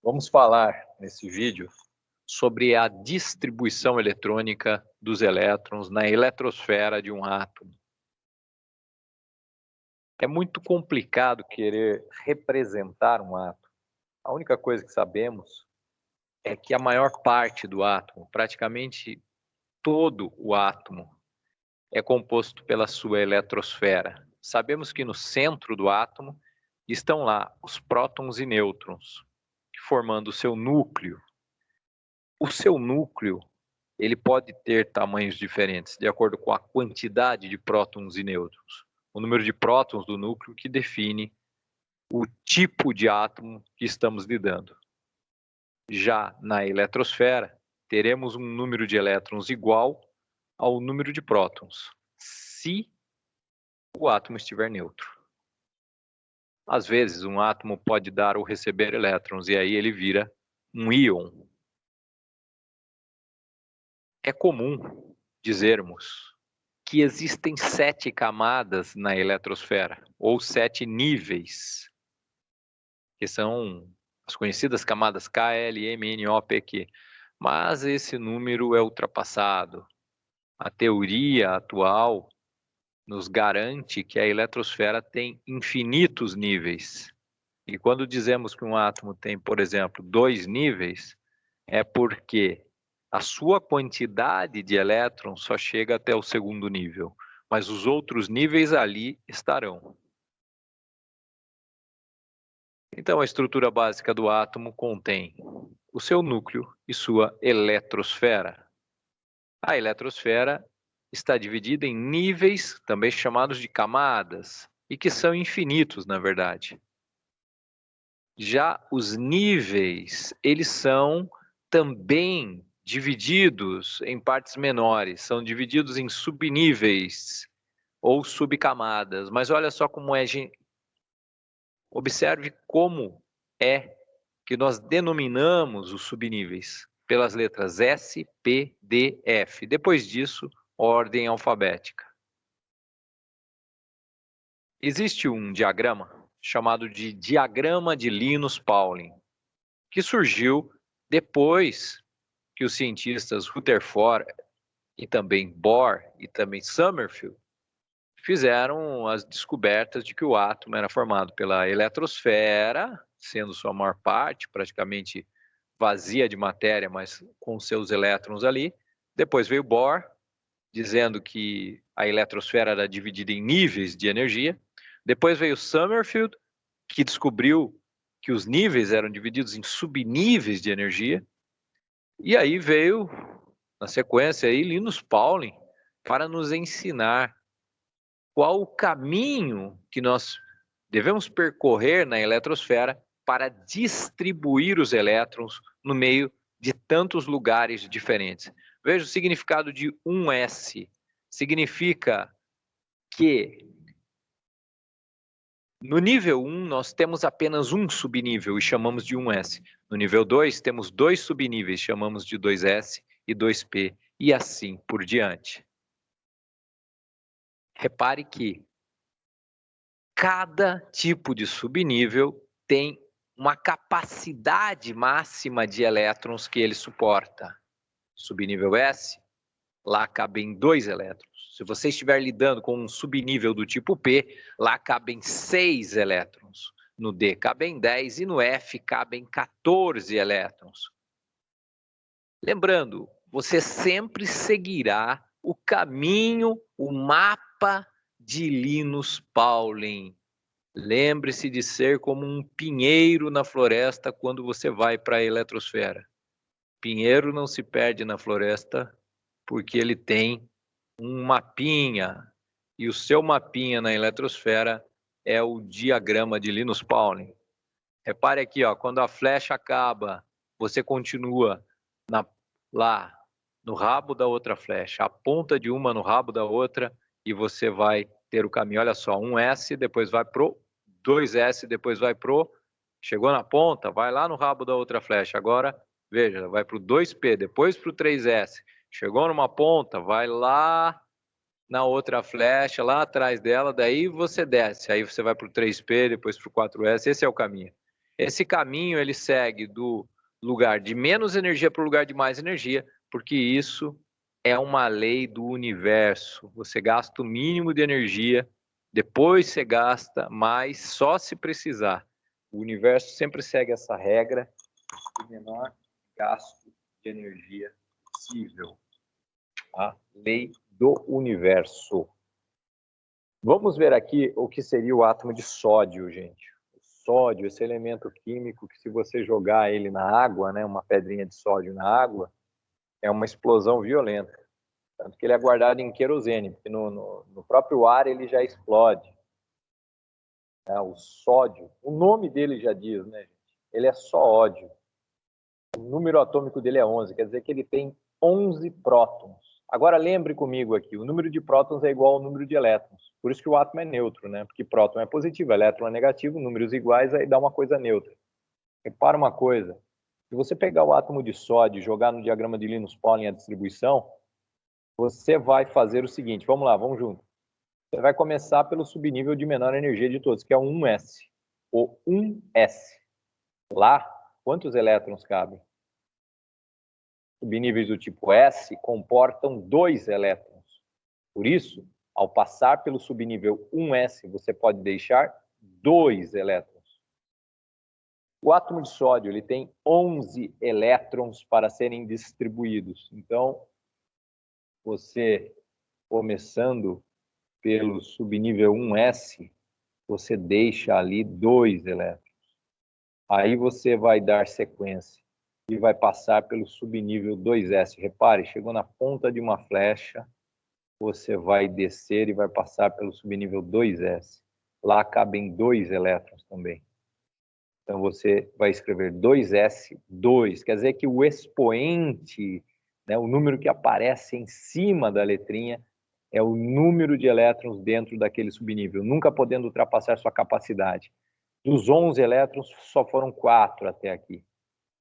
Vamos falar nesse vídeo sobre a distribuição eletrônica dos elétrons na eletrosfera de um átomo. É muito complicado querer representar um átomo. A única coisa que sabemos é que a maior parte do átomo, praticamente todo o átomo, é composto pela sua eletrosfera. Sabemos que no centro do átomo estão lá os prótons e nêutrons, formando o seu núcleo. O seu núcleo, ele pode ter tamanhos diferentes, de acordo com a quantidade de prótons e nêutrons. O número de prótons do núcleo que define o tipo de átomo que estamos lidando. Já na eletrosfera, teremos um número de elétrons igual ao número de prótons, se o átomo estiver neutro. Às vezes, um átomo pode dar ou receber elétrons, e aí ele vira um íon. É comum dizermos que existem 7 camadas na eletrosfera, ou 7 níveis, que são as conhecidas camadas K, L, M, N, O, P, Q. Mas esse número é ultrapassado. A teoria atual nos garante que a eletrosfera tem infinitos níveis. E quando dizemos que um átomo tem, por exemplo, 2 níveis, é porque a sua quantidade de elétrons só chega até o segundo nível, mas os outros níveis ali estarão. Então, a estrutura básica do átomo contém o seu núcleo e sua eletrosfera. A eletrosfera está dividida em níveis, também chamados de camadas, e que são infinitos, na verdade. Já os níveis, eles são também divididos em partes menores, são divididos em subníveis ou subcamadas. Mas olha só como é, observe como é que nós denominamos os subníveis pelas letras S, P, D, F. Depois disso, ordem alfabética. Existe um diagrama chamado de diagrama de Linus-Pauling, que surgiu depois que os cientistas Rutherford e também Bohr e também Summerfield fizeram as descobertas de que o átomo era formado pela eletrosfera, sendo sua maior parte praticamente vazia de matéria, mas com seus elétrons ali. Depois veio Bohr, dizendo que a eletrosfera era dividida em níveis de energia. Depois veio Summerfield, que descobriu que os níveis eram divididos em subníveis de energia. E aí veio, na sequência, aí, Linus Pauling, para nos ensinar qual o caminho que nós devemos percorrer na eletrosfera para distribuir os elétrons no meio de tantos lugares diferentes. Veja o significado de 1s. Significa que no nível 1 nós temos apenas um subnível e chamamos de 1s. No nível 2 temos 2 subníveis, chamamos de 2s e 2p, e assim por diante. Repare que cada tipo de subnível tem uma capacidade máxima de elétrons que ele suporta. Subnível S, lá cabem 2 elétrons. Se você estiver lidando com um subnível do tipo P, lá cabem 6 elétrons. No D cabem 10 e no F cabem 14 elétrons. Lembrando, você sempre seguirá o caminho, o mapa de Linus Pauling. Lembre-se de ser como um pinheiro na floresta quando você vai para a eletrosfera. Pinheiro não se perde na floresta porque ele tem um mapinha. E o seu mapinha na eletrosfera é o diagrama de Linus Pauling. Repare aqui, ó, quando a flecha acaba, você continua lá no rabo da outra flecha, a ponta de uma no rabo da outra, e você vai ter o caminho. Olha só, 1S, depois vai pro 2S, depois vai pro... Chegou na ponta, vai lá no rabo da outra flecha. Agora, veja, vai pro 2P, depois pro 3S. Chegou numa ponta, vai lá na outra flecha, lá atrás dela, daí você desce. Aí você vai pro 3P, depois pro 4S, esse é o caminho. Esse caminho ele segue do lugar de menos energia para o lugar de mais energia, porque isso é uma lei do universo. Você gasta o mínimo de energia, depois você gasta mais só se precisar. O universo sempre segue essa regra de menor gasto de energia possível. A lei do universo. Vamos ver aqui o que seria o átomo de sódio, gente. O sódio, esse elemento químico que se você jogar ele na água, né, uma pedrinha de sódio na água, é uma explosão violenta. Tanto que ele é guardado em querosene, porque no próprio ar ele já explode. O sódio, o nome dele já diz, né, gente? Ele é só ódio. O número atômico dele é 11, quer dizer que ele tem 11 prótons. Agora lembre comigo aqui, o número de prótons é igual ao número de elétrons. Por isso que o átomo é neutro, né? Porque próton é positivo, elétron é negativo, números iguais, aí dá uma coisa neutra. Repara uma coisa, se você pegar o átomo de sódio e jogar no diagrama de Linus-Pauling a distribuição, você vai fazer o seguinte, vamos lá, vamos junto. Você vai começar pelo subnível de menor energia de todos, que é o 1s. O 1s. Lá, quantos elétrons cabem? Subníveis do tipo S comportam 2 elétrons. Por isso, ao passar pelo subnível 1s, você pode deixar 2 elétrons. O átomo de sódio ele tem 11 elétrons para serem distribuídos. Então, você começando pelo subnível 1s, você deixa ali 2 elétrons. Aí você vai dar sequência e vai passar pelo subnível 2s. Repare, chegou na ponta de uma flecha, você vai descer e vai passar pelo subnível 2s. Lá cabem 2 elétrons também. Então você vai escrever 2s2, quer dizer que o expoente, né, o número que aparece em cima da letrinha, é o número de elétrons dentro daquele subnível, nunca podendo ultrapassar sua capacidade. Dos 11 elétrons, só foram 4 até aqui.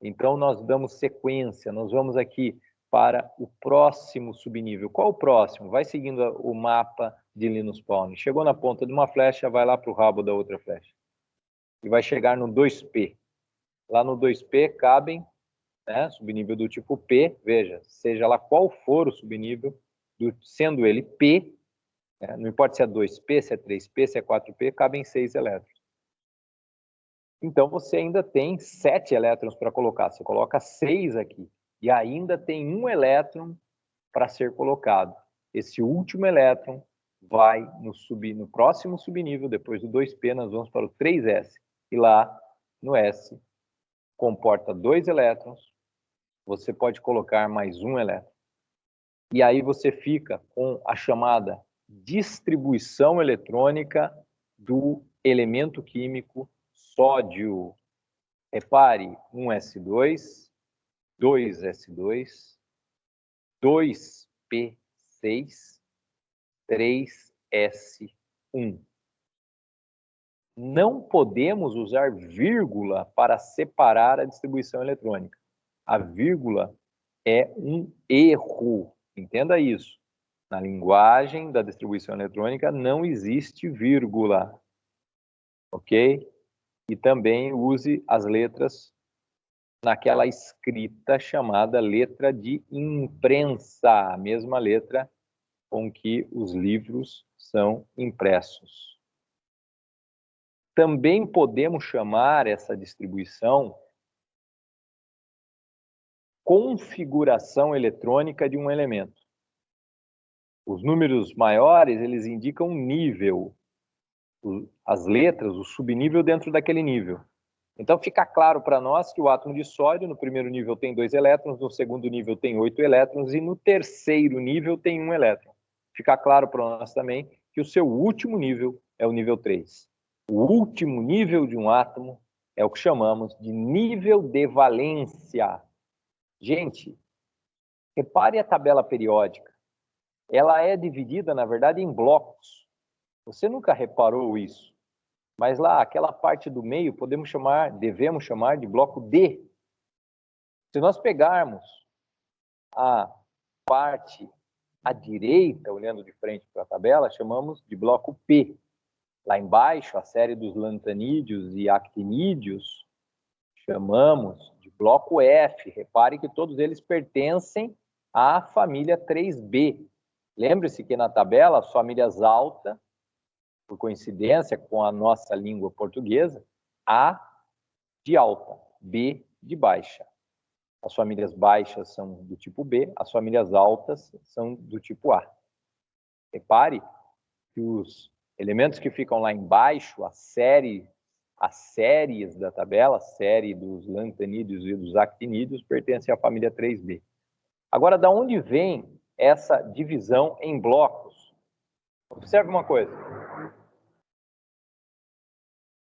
Então, nós damos sequência, nós vamos aqui para o próximo subnível. Qual o próximo? Vai seguindo o mapa de Linus-Pauling. Chegou na ponta de uma flecha, vai lá para o rabo da outra flecha. E vai chegar no 2P. Lá no 2P cabem, né, subnível do tipo P, veja, seja lá qual for o subnível, sendo ele P, né, não importa se é 2P, se é 3P, se é 4P, cabem 6 elétrons. Então, você ainda tem 7 elétrons para colocar. Você coloca 6 aqui. E ainda tem um elétron para ser colocado. Esse último elétron vai no próximo subnível, depois do 2P, nós vamos para o 3S. E lá, no S, comporta 2 elétrons. Você pode colocar mais um elétron. E aí você fica com a chamada distribuição eletrônica do elemento químico sódio. Repare, 1s2, 2s2, 2p6, 3s1. Não podemos usar vírgula para separar a distribuição eletrônica. A vírgula é um erro, entenda isso. Na linguagem da distribuição eletrônica não existe vírgula, ok? E também use as letras naquela escrita chamada letra de imprensa, a mesma letra com que os livros são impressos. Também podemos chamar essa distribuição configuração eletrônica de um elemento. Os números maiores, eles indicam nível, as letras, o subnível dentro daquele nível. Então fica claro para nós que o átomo de sódio, no primeiro nível tem 2 elétrons, no segundo nível tem 8 elétrons e no terceiro nível tem 1 elétron. Fica claro para nós também que o seu último nível é o nível 3. O último nível de um átomo é o que chamamos de nível de valência. Gente, repare a tabela periódica. Ela é dividida, na verdade, em blocos. Você nunca reparou isso? Mas lá, aquela parte do meio, devemos chamar de bloco D. Se nós pegarmos a parte à direita, olhando de frente para a tabela, chamamos de bloco P. Lá embaixo, a série dos lantanídeos e actinídeos, chamamos de bloco F. Repare que todos eles pertencem à família 3B. Lembre-se que na tabela, as famílias alta, por coincidência com a nossa língua portuguesa, A de alta, B de baixa. As famílias baixas são do tipo B, as famílias altas são do tipo A. Repare que os elementos que ficam lá embaixo, as séries da tabela, a série dos lantanídeos e dos actinídeos, pertencem à família 3B. Agora, da onde vem essa divisão em blocos? Observe uma coisa.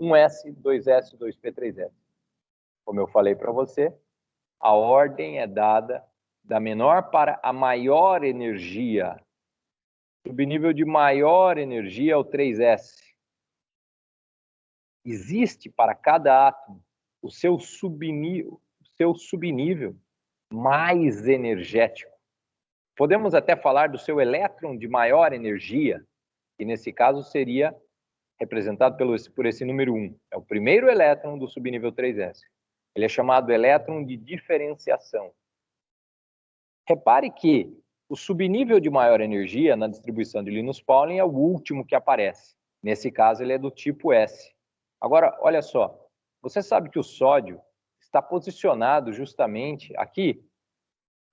1S, 2S, 2P, 3S. Como eu falei para você, a ordem é dada da menor para a maior energia. O subnível de maior energia é o 3S. Existe para cada átomo o seu subnível mais energético. Podemos até falar do seu elétron de maior energia, que nesse caso seria representado por esse número 1. É o primeiro elétron do subnível 3S. Ele é chamado elétron de diferenciação. Repare que o subnível de maior energia na distribuição de Linus Pauling é o último que aparece. Nesse caso, ele é do tipo S. Agora, olha só. Você sabe que o sódio está posicionado justamente aqui,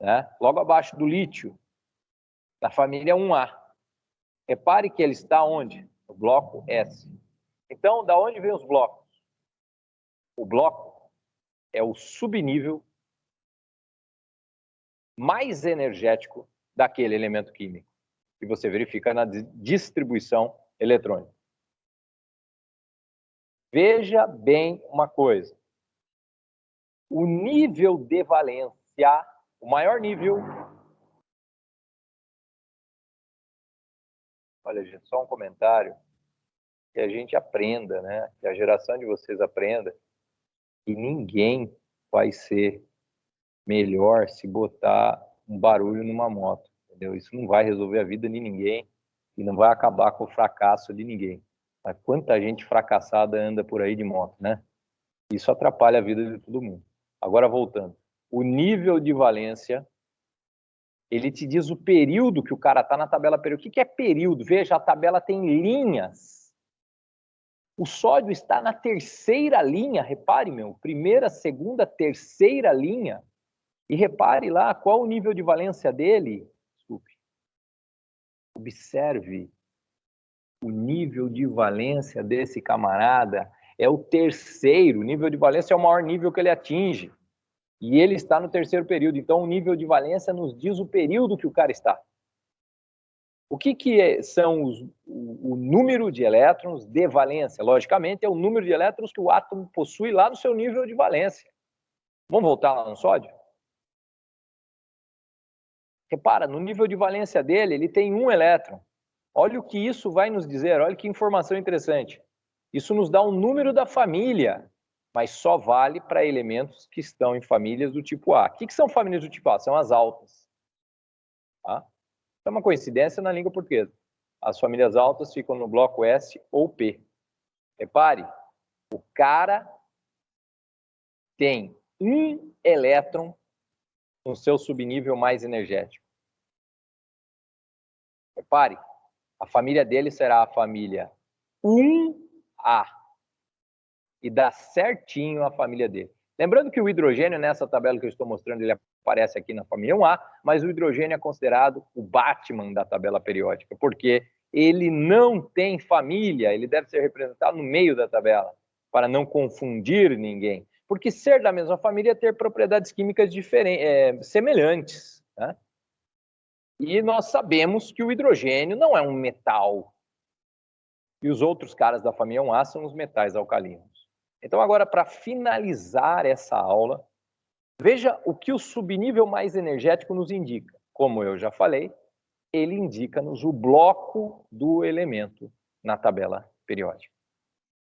né, logo abaixo do lítio, da família 1A. Repare que ele está onde? No bloco S. Então, da onde vem os blocos? O bloco é o subnível mais energético daquele elemento químico, que você verifica na distribuição eletrônica. Veja bem uma coisa. O nível de valência, o maior nível... Olha, gente, só um comentário. Que a gente aprenda, né? Que a geração de vocês aprenda que ninguém vai ser melhor se botar um barulho numa moto, entendeu? Isso não vai resolver a vida de ninguém e não vai acabar com o fracasso de ninguém. Mas quanta gente fracassada anda por aí de moto, né? Isso atrapalha a vida de todo mundo. Agora, voltando. O nível de valência, ele te diz o período que o cara está na tabela periódica. O que é período? Veja, a tabela tem linhas. O sódio está na terceira linha, repare, meu. Primeira, segunda, terceira linha. E repare lá qual o nível de valência dele. Desculpe. Observe o nível de valência desse camarada. É o terceiro. O nível de valência é o maior nível que ele atinge. E ele está no terceiro período. Então, o nível de valência nos diz o período que o cara está. O que são o número de elétrons de valência? Logicamente, é o número de elétrons que o átomo possui lá no seu nível de valência. Vamos voltar lá no sódio? Repara, no nível de valência dele, ele tem um elétron. Olha o que isso vai nos dizer, olha que informação interessante. Isso nos dá um número da família, mas só vale para elementos que estão em famílias do tipo A. O que são famílias do tipo A? São as altas. Tá? É uma coincidência na língua portuguesa. As famílias altas ficam no bloco S ou P. Repare, o cara tem um elétron no seu subnível mais energético. Repare, a família dele será a família 1A. E dá certinho a família dele. Lembrando que o hidrogênio, nessa tabela que eu estou mostrando, ele aparece aqui na família 1A, mas o hidrogênio é considerado o Batman da tabela periódica, porque ele não tem família, ele deve ser representado no meio da tabela, para não confundir ninguém. Porque ser da mesma família é ter propriedades químicas semelhantes. Né? E nós sabemos que o hidrogênio não é um metal. E os outros caras da família 1A são os metais alcalinos. Então, agora, para finalizar essa aula, veja o que o subnível mais energético nos indica. Como eu já falei, ele indica-nos o bloco do elemento na tabela periódica.